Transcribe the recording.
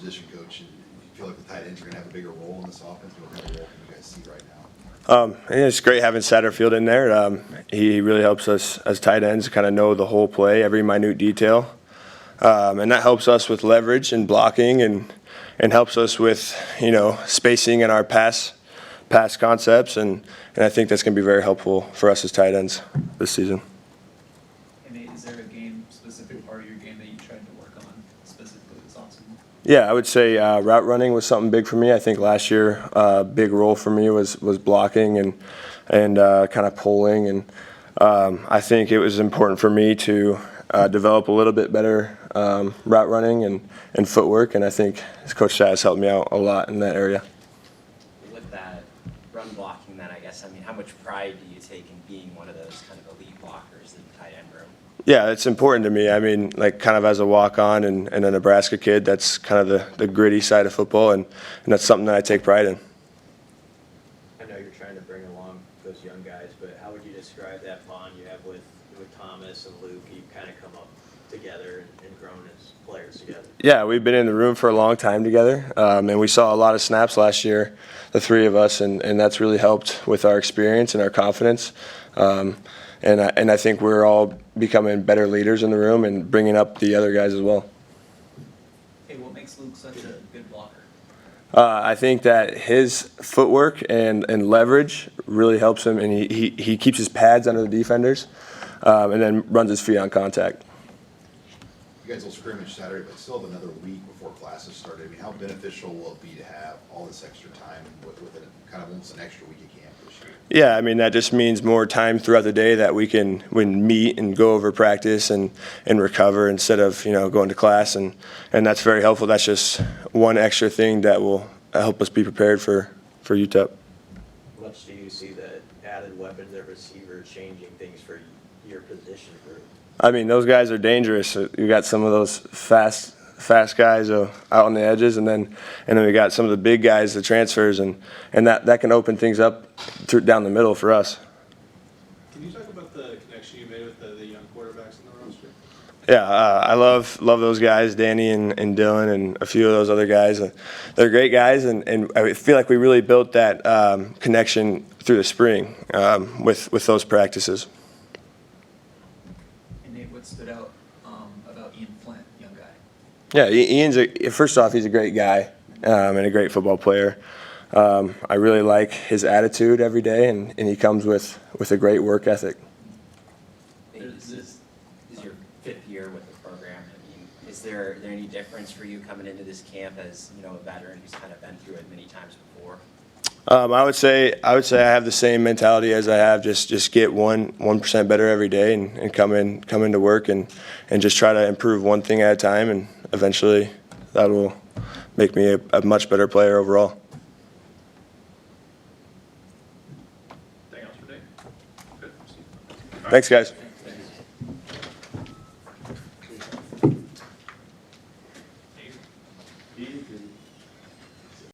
position coach, and you feel like the tight ends are going to have a bigger role in this offense? What kind of role can you guys see right now? It's great having Satterfield in there. He really helps us as tight ends kind of know the whole play, every minute detail. And that helps us with leverage and blocking and helps us with, spacing in our pass concepts. And I think that's going to be very helpful for us as tight ends this season. And Nate, is there a specific part of your game that you tried to work on specifically this offseason? Yeah, I would say route running was something big for me. I think last year a big role for me was blocking and kind of pulling. And I think it was important for me to develop a little bit better route running and footwork, and I think Coach Sass helped me out a lot in that area. With that run blocking, then how much pride do you take in being one of those kind of elite blockers in the tight end room? Yeah, it's important to me. Kind of as a walk-on and a Nebraska kid, that's kind of the gritty side of football, and that's something that I take pride in. I know you're trying to bring along those young guys, but how would you describe that bond you have with Thomas and Luke? You kind of come up together and grown as players together. Yeah, we've been in the room for a long time together, and we saw a lot of snaps last year, the three of us, and that's really helped with our experience and our confidence. And I think we're all becoming better leaders in the room and bringing up the other guys as well. Hey, what makes Luke such a good blocker? I think that his footwork and leverage really helps him, and he keeps his pads under the defenders and then runs his feet on contact. You guys will scrimmage Saturday, but still have another week before classes start. How beneficial will it be to have all this extra time with kind of almost an extra week of camp this year? Yeah, that just means more time throughout the day that we can meet and go over practice and recover instead of going to class, and that's very helpful. That's just one extra thing that will help us be prepared for UTEP. How much do you see the added weapons at receiver changing things for your position group? Those guys are dangerous. You got some of those fast guys out on the edges, and then we got some of the big guys, the transfers, and that can open things up down the middle for us. Can you talk about the connection you made with the young quarterbacks in the roster? Yeah, I love those guys, Danny and Dylan and a few of those other guys. They're great guys, and I feel like we really built that connection through the spring with those practices. And Nate, what stood out about Ian Flint, young guy? Yeah, Ian's first off, he's a great guy and a great football player. I really like his attitude every day, and he comes with a great work ethic. This is your 5th year with the program. Is there any difference for you coming into this camp as a veteran who's kind of been through it many times before? I would say I have the same mentality as I have. Just get 1% better every day and come into work and just try to improve one thing at a time, and eventually that will make me a much better player overall. Anything else for Nate? Good. Thanks, guys.